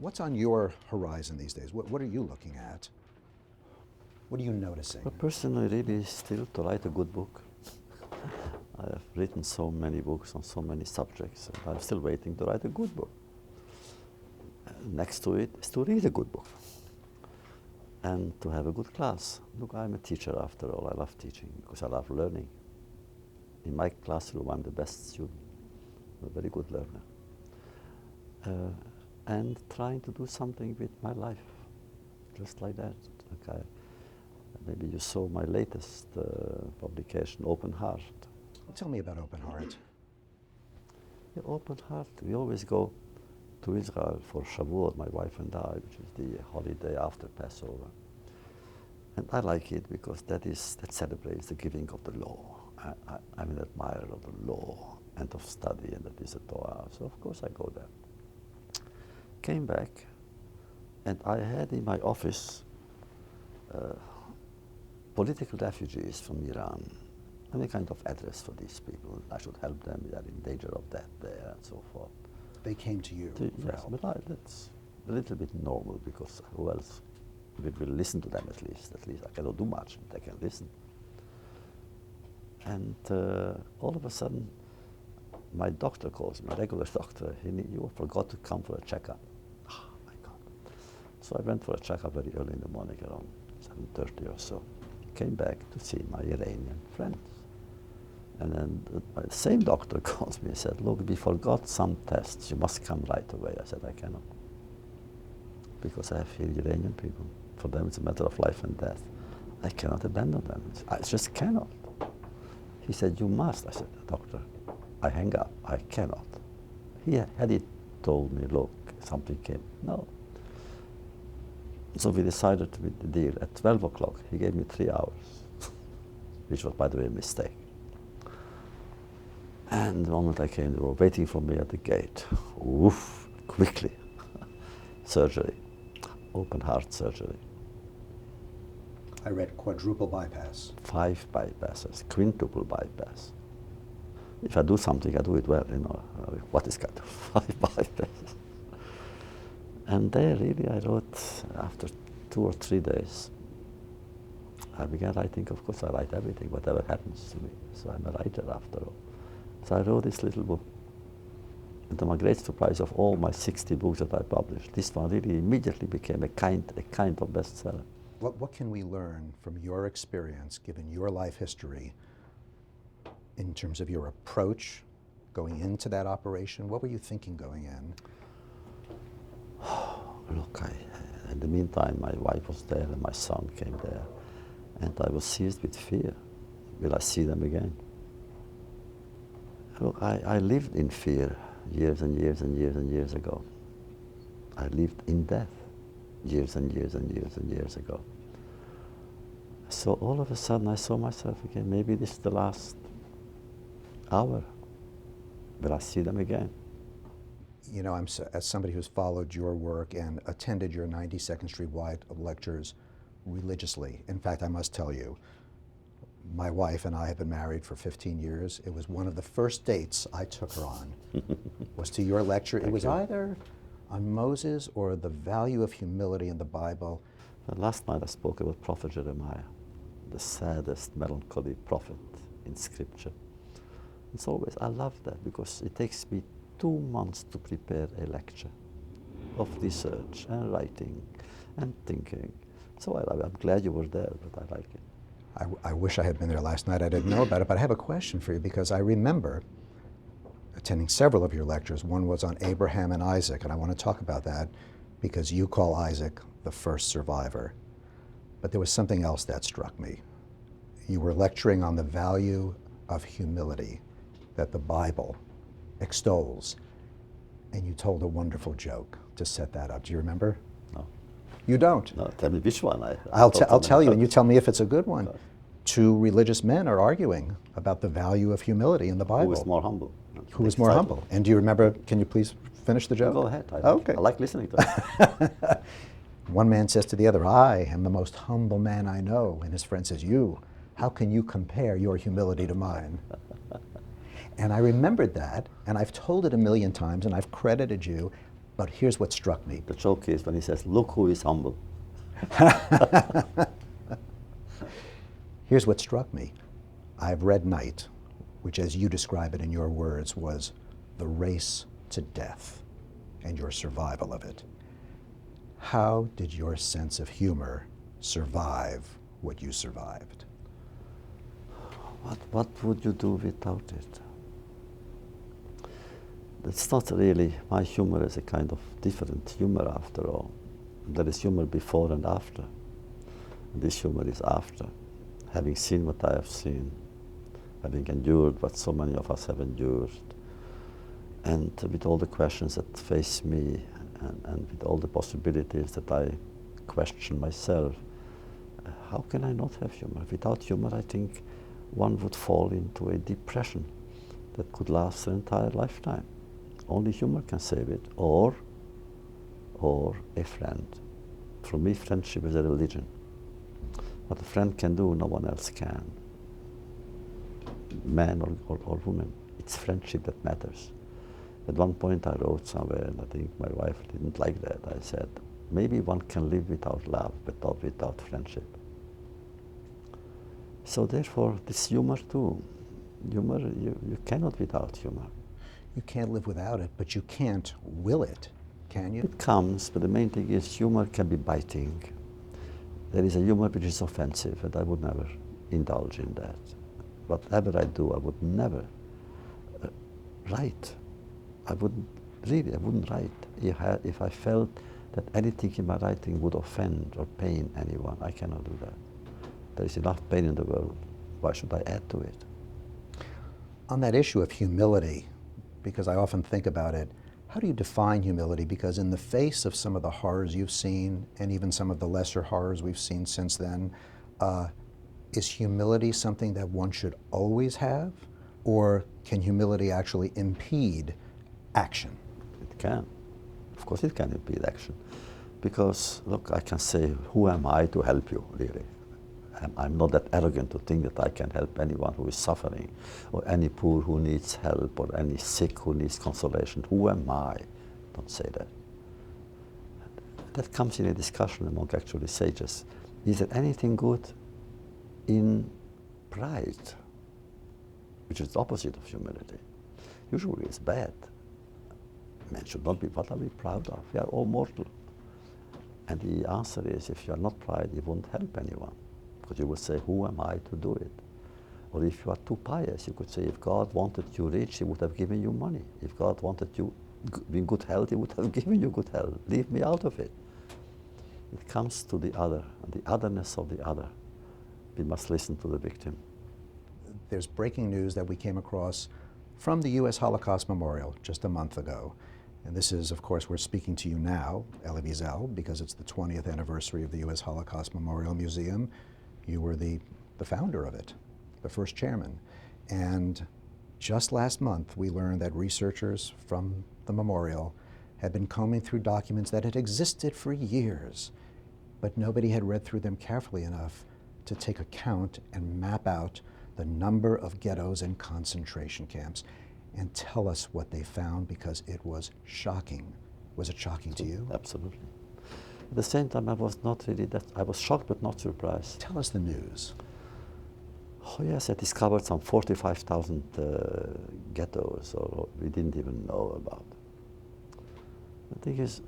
What's on your horizon these days? What are you looking at? What are you noticing? But personally, really, still to write a good book. I have written so many books on so many subjects, and I'm still waiting to write a good book. Next to it is to read a good book and to have a good class. Look, I'm a teacher after all. I love teaching because I love learning. In my classroom, I'm the best student, I'm a very good learner. And trying to do something with my life, just like that. Maybe you saw my latest publication, Open Heart. Tell me about Open Heart. Yeah, Open Heart, we always go to Israel for Shavuot, my wife and I, which is the holiday after Passover. And I like it because that celebrates the giving of the law. I'm an admirer of the law and of study, and that is the Torah. So of course I go there. Came back, and I had in my office political refugees from Iran, and a kind of address for these people. I should help them, they are in danger of death there, and so forth. They came to you for Yes, help. but that's a little bit normal, because who else will listen to them at least? At least I cannot do much, but they can listen. And all of a sudden, my doctor calls me, my regular doctor. You forgot to come for a checkup. Oh my God. So I went for a checkup very early in the morning, around 7:30 or so. Came back to see my Iranian friends. And then the same doctor calls me and said, look, we forgot some tests. You must come right away. I said, I cannot. Because I have here Iranian people. For them, it's a matter of life and death. I cannot abandon them. I just cannot. He said, you must. I said, doctor, I hang up. I cannot. Had he told me, look, something came. No. So we decided with the deal. At 12 o'clock, he gave me 3 hours, which was, by the way, a mistake. And the moment I came, they were waiting for me at the gate. Woof, quickly. Surgery, open heart surgery. I read quadruple bypass. 5 bypasses, quintuple bypass. If I do something, I do it well, you know. What is kind of 5 bypasses? And there, really, I wrote, after 2 or 3 days, I began writing. Of course, I write everything, whatever happens to me. So I'm a writer after all. So I wrote this little book. And to my great surprise, of all my 60 books that I published, this one really immediately became a kind of bestseller. What can we learn from your experience, given your life history, in terms of your approach going into that operation? What were you thinking going in? Look, in the meantime, my wife was there and my son came there. And I was seized with fear. Will I see them again? Look, I lived in fear years and years and years and years ago. I lived in death years and years and years and years ago. So all of a sudden I saw myself again. Maybe this is the last hour. Will I see them again? You know, as somebody who's followed your work and attended your 92nd Street Wide lectures religiously, in fact, I must tell you, my wife and I have been married for 15 years. It was one of the first dates I took her on, was to your lecture. It was either on Moses or the value of humility in the Bible. Last night I spoke about Prophet Jeremiah, the saddest, melancholy prophet in Scripture. It's always, I love that because it takes me 2 months to prepare a lecture of research and writing and thinking. So I'm glad you were there, but I like it. I wish I had been there last night. I didn't know about it, but I have a question for you because I remember attending several of your lectures. One was on Abraham and Isaac, and I want to talk about that because you call Isaac the first survivor. But there was something else that struck me. You were lecturing on the value of humility that the Bible extols, and you told a wonderful joke to set that up. Do you remember? No. You don't? No, tell me which one. I'll tell you, and you tell me if it's a good one. No. 2 religious men are arguing about the value of humility in the Bible. Who is more humble? Who is more humble? And do you remember, can you please finish the joke? Go ahead. Okay. I like listening to it. One man says to the other, I am the most humble man I know. And his friend says, you, how can you compare your humility to mine? And I remembered that, and I've told it a million times, and I've credited you. But here's what struck me. The joke is when he says, look who is humble. Here's what struck me. I've read Night, which, as you describe it in your words, was the race to death and your survival of it. How did your sense of humor survive what you survived? What would you do without it? It's not really, my humor is a kind of different humor after all. There is humor before and after. This humor is after. Having seen what I have seen, having endured what so many of us have endured, and with all the questions that face me, and with all the possibilities that I question myself, how can I not have humor? Without humor, I think one would fall into a depression that could last an entire lifetime. Only humor can save it, or a friend. For me, friendship is a religion. What a friend can do, no one else can. Man or woman, it's friendship that matters. At one point I wrote somewhere, and I think my wife didn't like that, I said, maybe one can live without love, but not without friendship. So therefore, this humor too. Humor, you cannot without humor. You can't live without it, but you can't will it, can you? It comes, but the main thing is humor can be biting. There is a humor which is offensive, and I would never indulge in that. Whatever I do, I would never write. I wouldn't write if I felt that anything in my writing would offend or pain anyone. I cannot do that. There is enough pain in the world. Why should I add to it? On that issue of humility, because I often think about it, how do you define humility? Because in the face of some of the horrors you've seen, and even some of the lesser horrors we've seen since then, is humility something that one should always have? Or can humility actually impede action? It can. Of course it can impede action. Because, look, I can say, who am I to help you, really? I'm not that arrogant to think that I can help anyone who is suffering, or any poor who needs help, or any sick who needs consolation. Who am I? Don't say that. That comes in a discussion among actually sages. Is there anything good in pride, which is the opposite of humility? Usually it's bad. Man should not be, what are we proud of? We are all mortal. And the answer is, if you are not proud, you won't help anyone. Because you would say, who am I to do it? Or if you are too pious, you could say, if God wanted you rich, he would have given you money. If God wanted you in good health, he would have given you good health. Leave me out of it. It comes to the other, and the otherness of the other. We must listen to the victim. There's breaking news that we came across from the U.S. Holocaust Memorial just a month ago. And this is, of course, we're speaking to you now, Elie Wiesel, because it's the 20th anniversary of the U.S. Holocaust Memorial Museum. You were the founder of it, the first chairman. And just last month, we learned that researchers from the memorial had been combing through documents that had existed for years, but nobody had read through them carefully enough to take account and map out the number of ghettos and concentration camps and tell us what they found, because it was shocking. Was it shocking to you? Absolutely. At the same time, I was not really that, I was shocked but not surprised. Tell us the news. Oh yes, I discovered some 45,000 ghettos, or we didn't even know about. The thing is,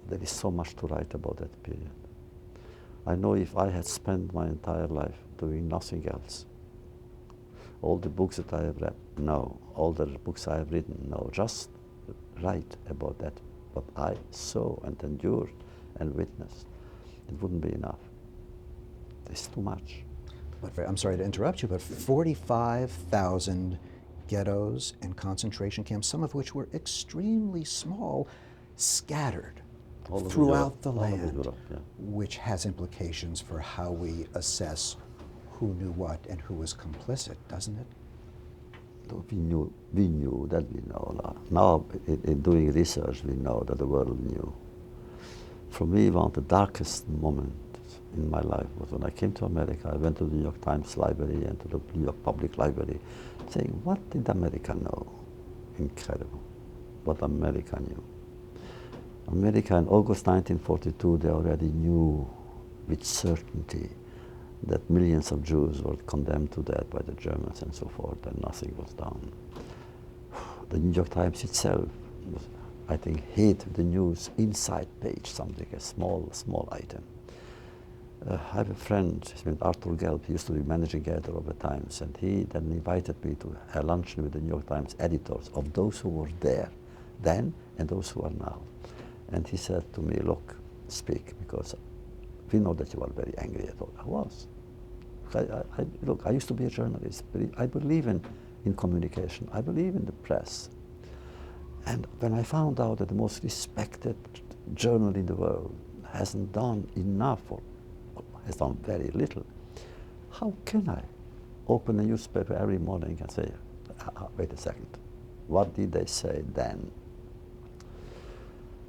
there is so much to write about that period. I know if I had spent my entire life doing nothing else, all the books that I have read, no. All the books I have written, no. Just write about that, what I saw and endured and witnessed. It wouldn't be enough. It's too much. But I'm sorry to interrupt you, but 45,000 ghettos and concentration camps, some of which were extremely small, scattered throughout the land, which has implications for how we assess who knew what and who was complicit, doesn't it? We knew that we know. Now, in doing research, we know that the world knew. For me, one of the darkest moments in my life was when I came to America. I went to the New York Times Library and to the New York Public Library, saying, what did America know? Incredible, what America knew. America in August 1942, they already knew with certainty that millions of Jews were condemned to death by the Germans and so forth, and nothing was done. The New York Times itself was, I think, hid the news inside page, something, a small item. I have a friend, his name is Arthur Gelb, he used to be managing editor of the Times, and he then invited me to a luncheon with the New York Times editors of those who were there then and those who are now. And he said to me, look, speak, because we know that you are very angry at all. I was. Look, I used to be a journalist. I believe in communication. I believe in the press. And when I found out that the most respected journal in the world hasn't done enough or has done very little, how can I open a newspaper every morning and say, wait a second, what did they say then?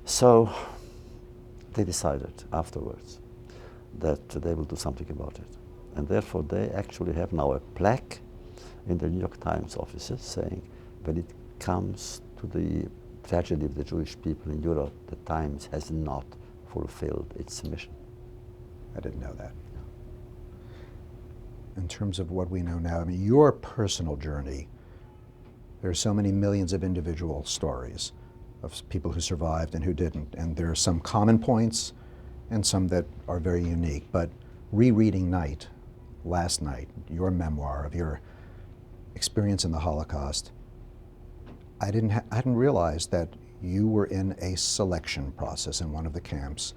So they decided afterwards that they will do something about it. And therefore they actually have now a plaque in the New York Times offices saying, when it comes to the tragedy of the Jewish people in Europe, the Times has not fulfilled its mission. I didn't know that. In terms of what we know now, I mean, your personal journey, there are so many millions of individual stories of people who survived and who didn't, and there are some common points and some that are very unique. But rereading last night, your memoir of your experience in the Holocaust, I hadn't realized that you were in a selection process in one of the camps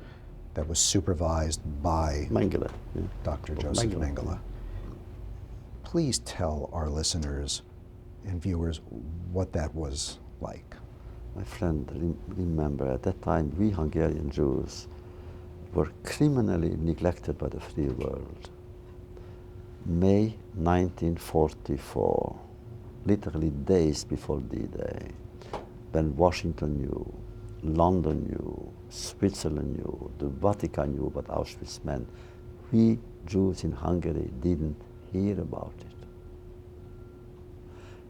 that was supervised by Mengele, yeah. Dr. Joseph Mengele. Please tell our listeners and viewers what that was like. My friend, remember, at that time, we Hungarian Jews were criminally neglected by the free world. May 1944, literally days before D-Day, when Washington knew, London knew, Switzerland knew, the Vatican knew what Auschwitz meant, we Jews in Hungary didn't hear about it.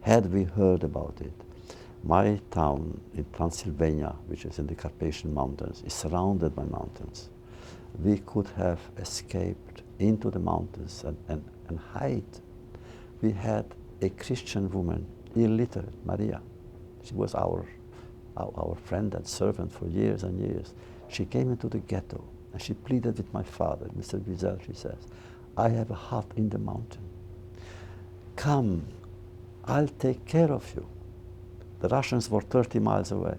Had we heard about it, my town in Transylvania, which is in the Carpathian Mountains, is surrounded by mountains. We could have escaped into the mountains and hide. We had a Christian woman, illiterate, Maria. She was our friend and servant for years and years. She came into the ghetto and she pleaded with my father, Mr. Wiesel, she says, I have a hut in the mountain. Come, I'll take care of you. The Russians were 30 miles away.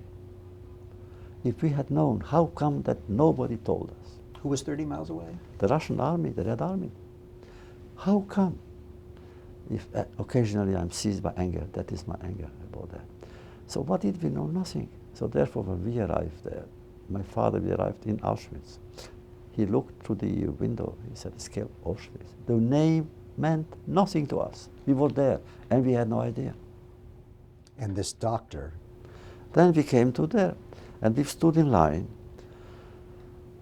If we had known, how come that nobody told us? Who was 30 miles away? The Russian army, the Red Army. How come? If occasionally I'm seized by anger, that is my anger about that. So what did we know? Nothing. So therefore, when we arrived there, my father, we arrived in Auschwitz. He looked through the window. He said, escape Auschwitz. The name meant nothing to us. We were there, and we had no idea. And this doctor? Then we came to there, and we stood in line.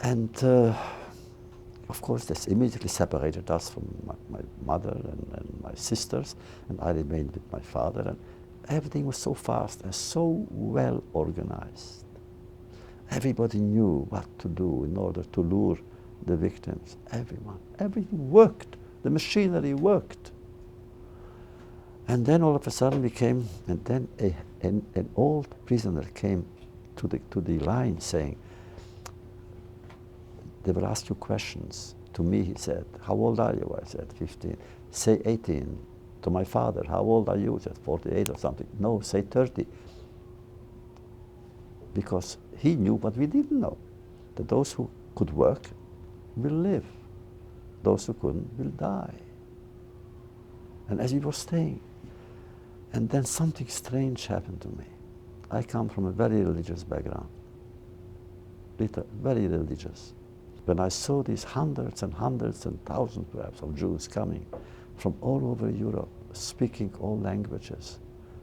And of course, this immediately separated us from my mother and my sisters, and I remained with my father. And everything was so fast and so well organized. Everybody knew what to do in order to lure the victims. Everyone. Everything worked. The machinery worked. And then all of a sudden we came, and then an old prisoner came to the line saying, they will ask you questions. To me, he said, how old are you? I said, 15. Say 18. To my father, how old are you? He said, 48 or something. No, say 30. Because he knew what we didn't know, that those who could work will live. Those who couldn't will die. And as we were staying, and then something strange happened to me. I come from a very religious background, very religious. When I saw these hundreds and hundreds and thousands perhaps of Jews coming from all over Europe, speaking all languages,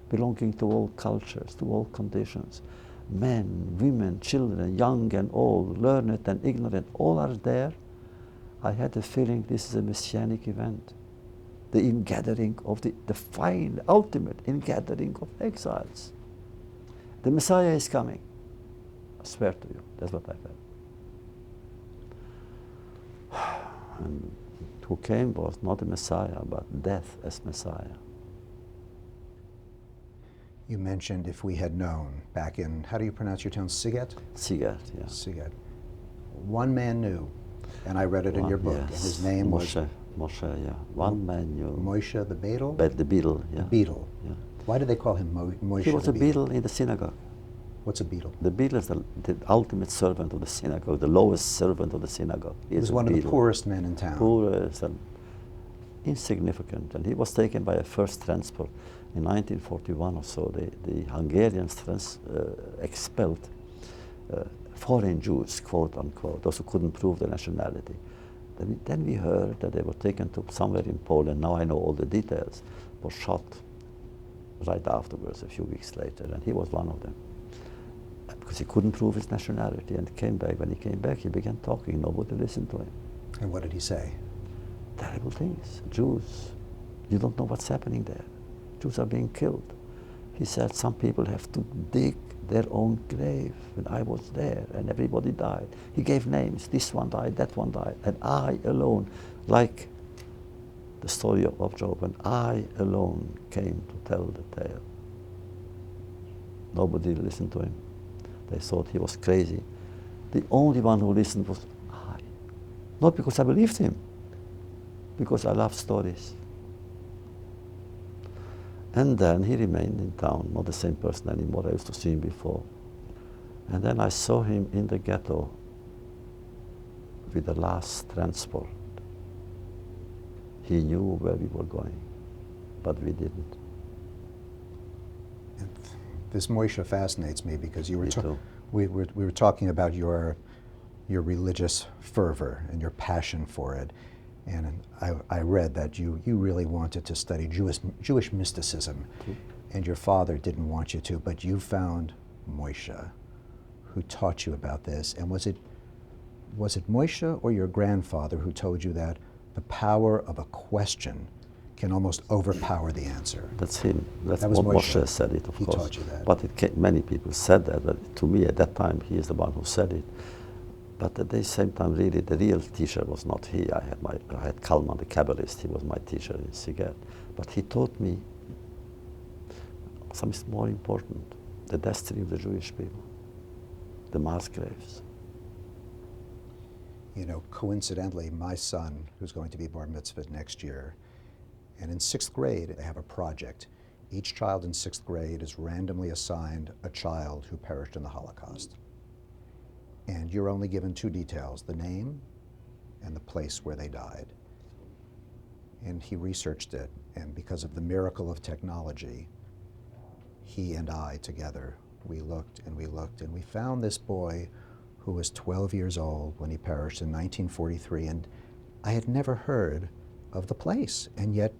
belonging to all cultures, to all conditions, men, women, children, young and old, learned and ignorant, all are there, I had the feeling this is a messianic event. The ingathering of the final, ultimate ingathering of exiles. The Messiah is coming. I swear to you, that's what I felt. And who came was not a Messiah, but death as Messiah. You mentioned if we had known back in, how do you pronounce your town, Siget? Siget, yeah. Siget. One man knew, and I read it in your book, Yes. and his name Moshe, Moshe, yeah. One man knew. Moshe the Beetle? The beetle, yeah. The Beetle. Yeah. Why did they call him Moshe He was the a beetle in the synagogue. What's a beetle? The beetle is the ultimate servant of the synagogue, the lowest servant of the synagogue. He was one of the poorest men in town. Poorest and insignificant. And he was taken by a first transport in 1941 or so. The Hungarians expelled foreign Jews, quote unquote, those who couldn't prove their nationality. Then we heard that they were taken to somewhere in Poland. Now I know all the details. Was shot right afterwards, a few weeks later, and he was one of them. Because he couldn't prove his nationality, and came back. When he came back, he began talking. Nobody listened to him. And what did he say? Terrible things. Jews, you don't know what's happening there. Jews are being killed. He said some people have to dig their own grave. And I was there, and everybody died. He gave names. This one died, that one died, and I alone, like the story of Job, and I alone came to tell the tale. Nobody listened to him. They thought he was crazy. The only one who listened was I. Not because I believed him, because I love stories. And then he remained in town, not the same person anymore. I used to see him before. And then I saw him in the ghetto with the last transport. He knew where we were going, but we didn't. This Moshe fascinates me because you were Me too. we were talking about your religious fervor and your passion for it, and I read that you really wanted to study Jewish mysticism, and your father didn't want you to, but you found Moshe, who taught you about this. And was it Moshe or your grandfather who told you that the power of a question can almost overpower the answer? That's him. That's That was what Moshe. Moshe said it, of He course. taught you that. But many people said that, but to me at that time, he is the one who said it. But at the same time, really, the real teacher was not he. I had Kalman, the Kabbalist. He was my teacher in Siget. But he taught me something more important, the destiny of the Jewish people, the mass graves. You know, coincidentally, my son, who's going to be bar mitzvahed next year, and in 6th grade, they have a project. Each child in 6th grade is randomly assigned a child who perished in the Holocaust. And you're only given 2 details, the name and the place where they died. And he researched it, and because of the miracle of technology, he and I together, we looked and we looked, and we found this boy who was 12 years old when he perished in 1943, and I had never heard of the place, and yet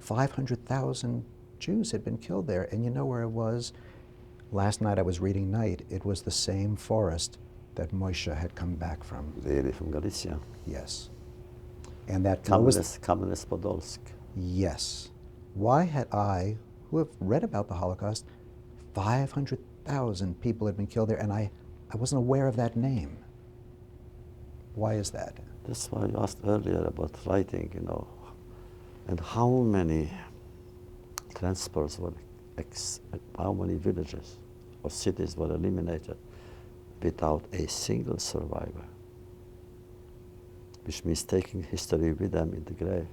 500,000 Jews had been killed there. And you know where it was? Last night I was reading Night. It was the same forest that Moshe had come back from. Really, from Galicia. Yes. And that Kamenets Podolsk. Yes. Why had I, who have read about the Holocaust, 500,000 people had been killed there, and I wasn't aware of that name. Why is that? That's why you asked earlier about writing, you know, and how many transports were, how many villages or cities were eliminated without a single survivor, which means taking history with them in the grave.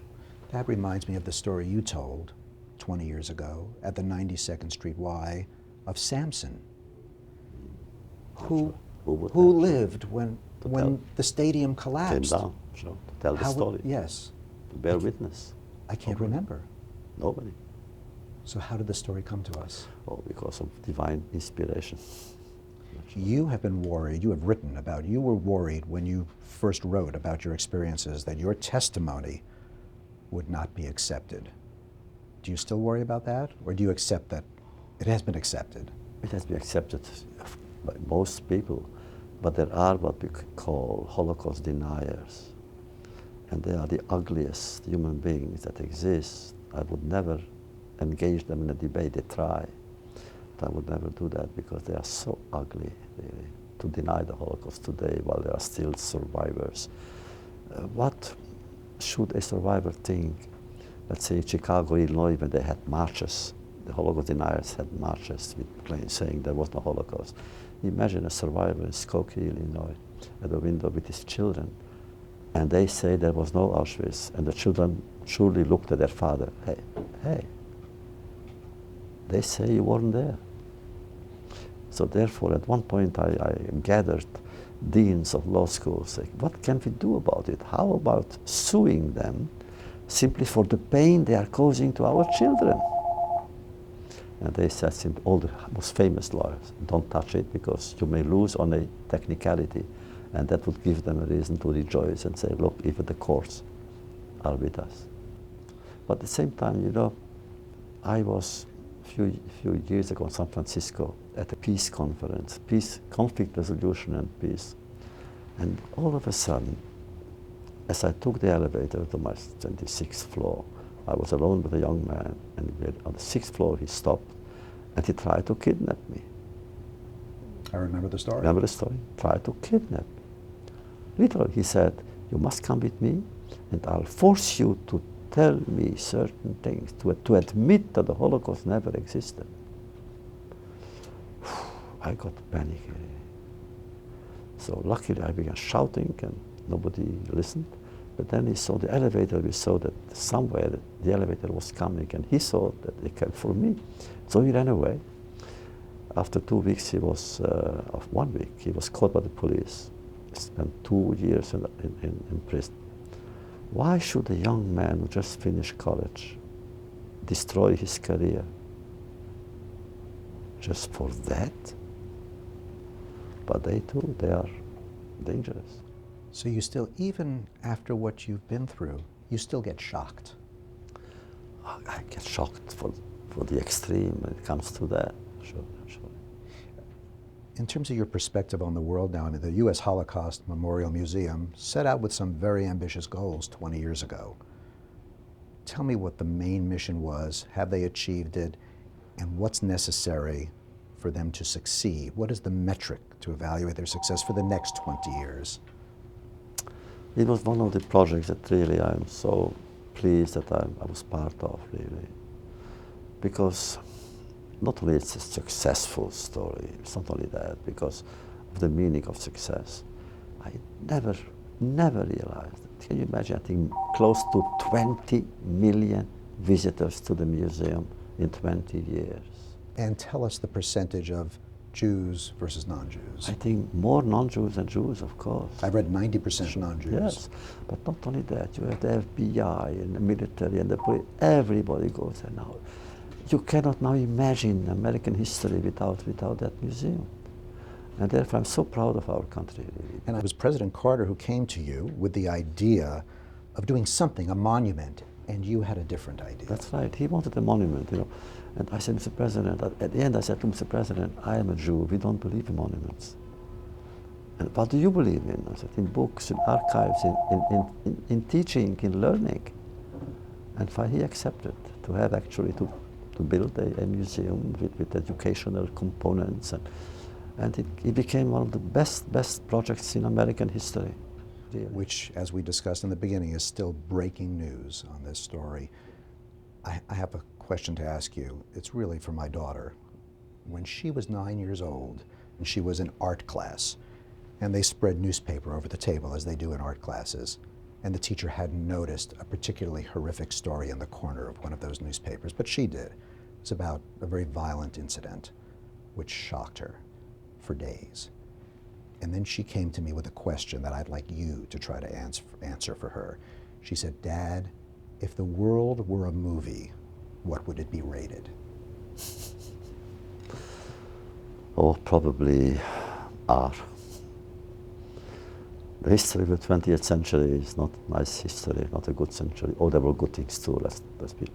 That reminds me of the story you told 20 years ago at the 92nd Street Y of Samson, who lived when the stadium collapsed. Came down, sure, to tell the story. Yes. To bear witness. I can't remember. Nobody. So how did the story come to us? Oh, because of divine inspiration. You have been worried, you have written about, you were worried when you first wrote about your experiences that your testimony would not be accepted. Do you still worry about that? Or do you accept that it has been accepted? It has been accepted by most people, but there are what we could call Holocaust deniers. And they are the ugliest human beings that exist. I would never engage them in a debate. They try. But I would never do that because they are so ugly, really. to deny the Holocaust today while there are still survivors. What should a survivor think? Let's say in Chicago, Illinois, when they had marches, the Holocaust deniers had marches with planes saying there was no Holocaust. Imagine a survivor in Skokie, Illinois, at the window with his children, and they say there was no Auschwitz, and the children surely looked at their father. Hey, they say you weren't there. So therefore, at one point, I gathered deans of law schools, saying, what can we do about it? How about suing them simply for the pain they are causing to our children? And they said, all the most famous lawyers, don't touch it because you may lose on a technicality, and that would give them a reason to rejoice and say, look, even the courts are with us. But at the same time, you know, I was a few years ago in San Francisco at a peace conference, conflict resolution and peace. And all of a sudden, as I took the elevator to my 26th floor, I was alone with a young man, and on the 6th floor he stopped, and he tried to kidnap me. I remember the story. Remember the story? Tried to kidnap me. Literally, he said, you must come with me, and I'll force you to tell me certain things, to admit that the Holocaust never existed. I got panicky. So luckily I began shouting and nobody listened. But then he saw the elevator, we saw that somewhere the elevator was coming, and he saw that it came for me. So he ran away. After 2 weeks, of 1 week, he was caught by the police. He spent 2 years in prison. Why should a young man who just finished college destroy his career? Just for that? But they too, they are dangerous. So you still, even after what you've been through, you still get shocked. I get shocked for the extreme when it comes to that, sure. In terms of your perspective on the world now, I mean, the U.S. Holocaust Memorial Museum set out with some very ambitious goals 20 years ago. Tell me what the main mission was, have they achieved it, and what's necessary for them to succeed? What is the metric to evaluate their success for the next 20 years? It was one of the projects that really I'm so pleased that I was part of, really. Because not only it's a successful story, it's not only that, because of the meaning of success. I never realized it. Can you imagine, I think close to 20 million visitors to the museum in 20 years. And tell us the percentage of Jews versus non-Jews. I think more non-Jews than Jews, of course. I read 90% non-Jews. Yes, but not only that, you have the FBI and the military and the police, everybody goes there now. You cannot now imagine American history without that museum. And therefore I'm so proud of our country, really. And it was President Carter who came to you with the idea of doing something, a monument, and you had a different idea. That's right, he wanted a monument, you know. And I said, Mr. President, at the end I said to Mr. President, I am a Jew, we don't believe in monuments. And what do you believe in? I said, in books, in archives, in teaching, in learning. And he accepted to have actually to build a museum with educational components. And it became one of the best projects in American history. Really. Which, as we discussed in the beginning, is still breaking news on this story. I have a question to ask you. It's really for my daughter. When she was 9 years old, and she was in art class, and they spread newspaper over the table, as they do in art classes, and the teacher hadn't noticed a particularly horrific story in the corner of one of those newspapers, but she did. It was about a very violent incident, which shocked her for days. And then she came to me with a question that I'd like you to try to answer for her. She said, Dad, if the world were a movie, what would it be rated? Oh, probably R. The history of the 20th century is not nice history, not a good century. Oh, there were good things too, let's be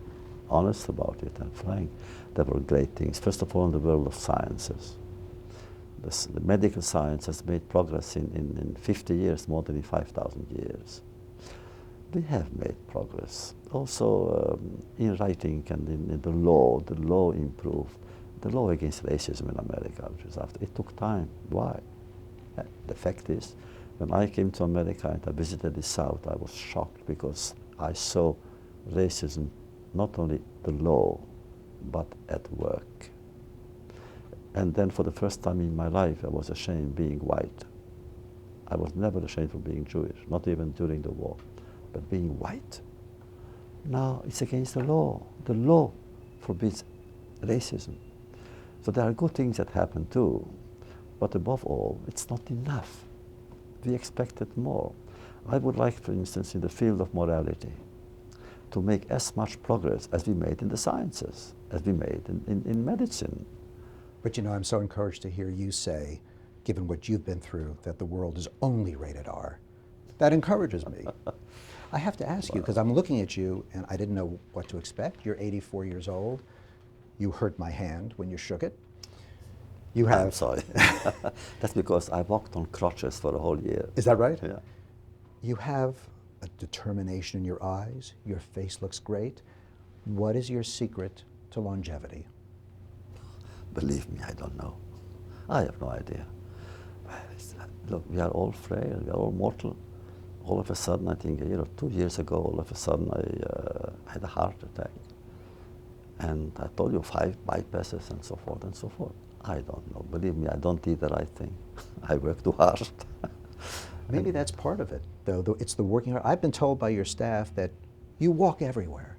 honest about it and frank. There were great things. First of all, in the world of sciences. The medical science has made progress in 50 years, more than in 5,000 years. We have made progress. Also in writing and in the law improved. The law against racism in America, which was after, it took time. Why? The fact is, when I came to America and I visited the South, I was shocked because I saw racism not only the law, but at work. And then for the first time in my life, I was ashamed being white. I was never ashamed of being Jewish, not even during the war. But being white, now it's against the law. The law forbids racism. So there are good things that happen too, but above all, it's not enough. We expected more. I would like, for instance, in the field of morality, to make as much progress as we made in the sciences, as we made in medicine. But you know, I'm so encouraged to hear you say, given what you've been through, that the world is only rated R. That encourages me. I have to ask you, because I'm looking at you and I didn't know what to expect. You're 84 years old. You hurt my hand when you shook it. You have. I'm sorry. That's because I walked on crutches for a whole year. Is that right? Yeah. You have a determination in your eyes. Your face looks great. What is your secret to longevity? Believe me, I don't know. I have no idea. Look, we are all frail, we are all mortal. All of a sudden, I think, 2 years ago, all of a sudden I had a heart attack. And I told you 5 bypasses and so forth and so forth. I don't know. Believe me, I don't eat the right thing. I work too hard. Maybe that's part of it, though. It's the working hard. I've been told by your staff that you walk everywhere.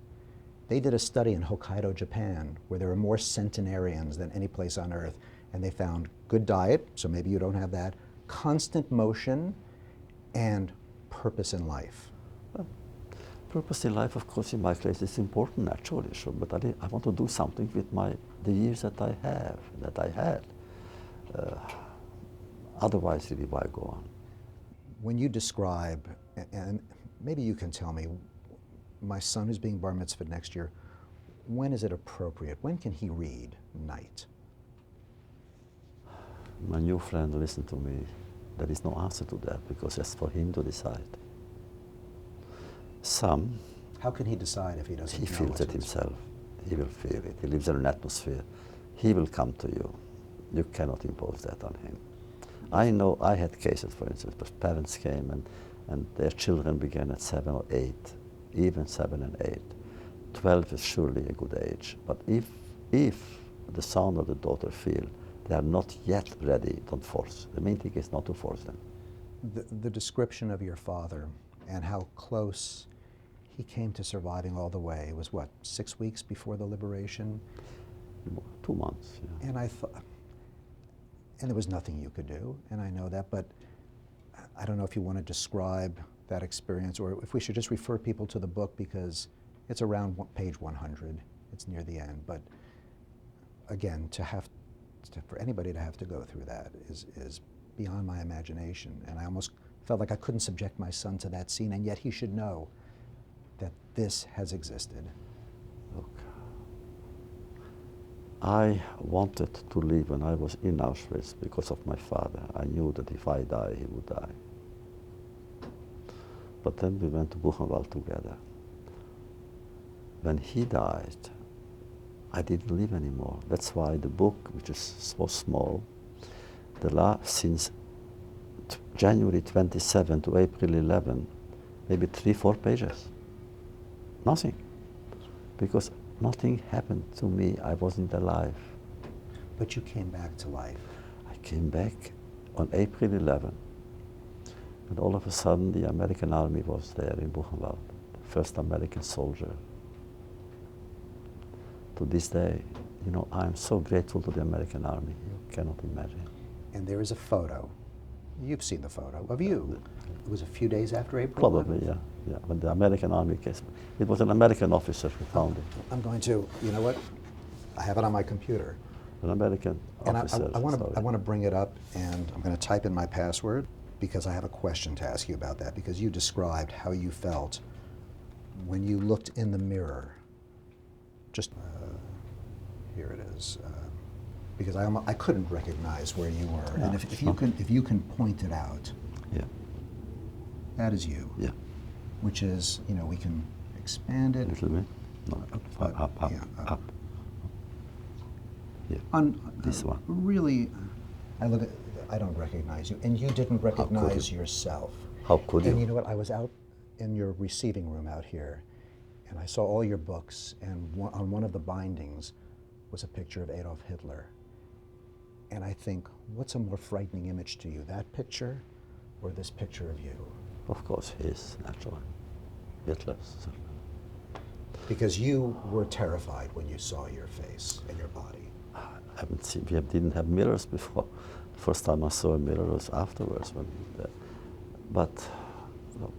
They did a study in Hokkaido, Japan, where there are more centenarians than any place on earth, and they found good diet, so maybe you don't have that, constant motion, and purpose in life. Well, purpose in life, of course, in my case, is important, naturally, sure, but I want to do something with the years that I have, that I had. Otherwise, really, why go on? When you describe, and maybe you can tell me, my son who's being bar mitzvahed next year, when is it appropriate? When can he read night? My new friend listened to me. There is no answer to that because it's for him to decide. Some. How can he decide if he doesn't know? He feels it himself. He will feel it. He lives in an atmosphere. He will come to you. You cannot impose that on him. I know I had cases, for instance, where parents came and their children began at 7 or 8, even 7 and 8. 12 is surely a good age. But if the son or the daughter feel they are not yet ready, don't force. The main thing is not to force them. The description of your father and how close he came to surviving all the way was what, 6 weeks before the liberation? 2 months, yeah. And I thought, and there was nothing you could do, and I know that, but I don't know if you want to describe that experience or if we should just refer people to the book because it's around page 100. It's near the end, but again, for anybody to have to go through that is beyond my imagination, and I almost felt like I couldn't subject my son to that scene, and yet he should know that this has existed. Look, I wanted to leave when I was in Auschwitz because of my father. I knew that if I die, he would die. But then we went to Buchenwald together. When he died, I didn't live anymore. That's why the book, which is so small, since January 27 to April 11, maybe 3-4 pages. Nothing. Because nothing happened to me. I wasn't alive. But you came back to life. I came back on April 11. And all of a sudden, the American army was there in Buchenwald, the first American soldier. To this day, I'm so grateful to the American army. You cannot imagine. And there is a photo. You've seen the photo of you. It was a few days after April Probably, 11th? yeah. When the American army came. It was an American officer who found it. I'm going to, you know what? I have it on my computer. An American officer. And I want to bring it up, and I'm going to type in my password because I have a question to ask you about that, because you described how you felt when you looked in the mirror. Just here it is, because I couldn't recognize where you were. Yeah, and if you can point it out, yeah, that is you. Yeah. Which is, we can expand it. A little bit. No, up. Yeah, Yeah. On this one. Really, I don't recognize you. And you didn't recognize yourself. How could And you? you know what? I was out in your receiving room out here, and I saw all your books, and on one of the bindings was a picture of Adolf Hitler. And I think, what's a more frightening image to you, that picture or this picture of you? Of course, his, naturally. Hitler's. Because you were terrified when you saw your face and your body. I haven't seen, we didn't have mirrors before. First time I saw a mirror was afterwards. But look,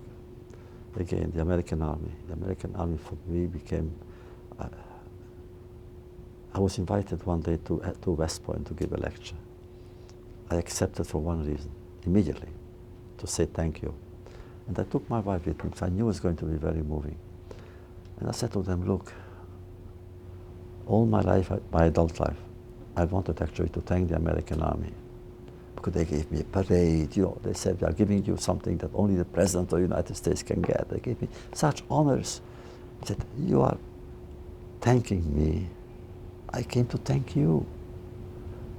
again, the American Army for me became, I was invited one day to West Point to give a lecture. I accepted for one reason, immediately, to say thank you. And I took my wife with me, because I knew it was going to be very moving. And I said to them, look, all my life, my adult life, I wanted actually to thank the American Army, because they gave me a parade, you know, they said, we are giving you something that only the President of the United States can get. They gave me such honors. I said, you are thanking me. I came to thank you.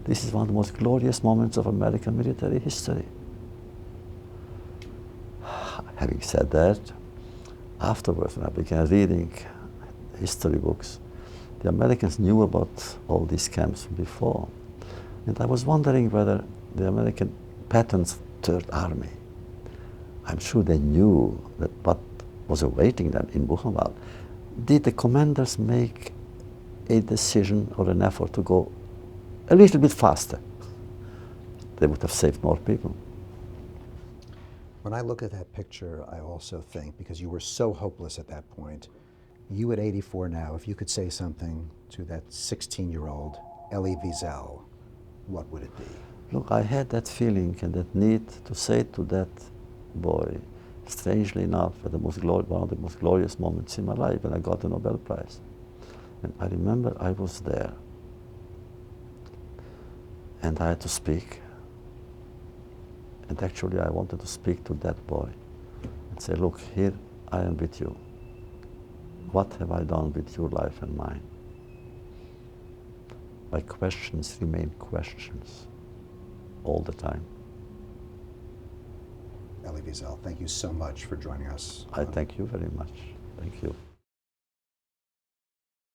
This is one of the most glorious moments of American military history. Having said that, afterwards, when I began reading history books, the Americans knew about all these camps before. And I was wondering whether the American Patton's Third Army, I'm sure they knew that what was awaiting them in Buchenwald. Did the commanders make a decision or an effort to go a little bit faster? They would have saved more people. When I look at that picture, I also think, because you were so hopeless at that point, you at 84 now, if you could say something to that 16-year-old Elie Wiesel, what would it be? Look, I had that feeling and that need to say to that boy, strangely enough, at one of the most glorious moments in my life, when I got the Nobel Prize. And I remember I was there, and I had to speak. And actually, I wanted to speak to that boy and say, look, here I am with you. What have I done with your life and mine? My questions remain questions all the time. Elie Wiesel, thank you so much for joining us. I thank you very much. Thank you.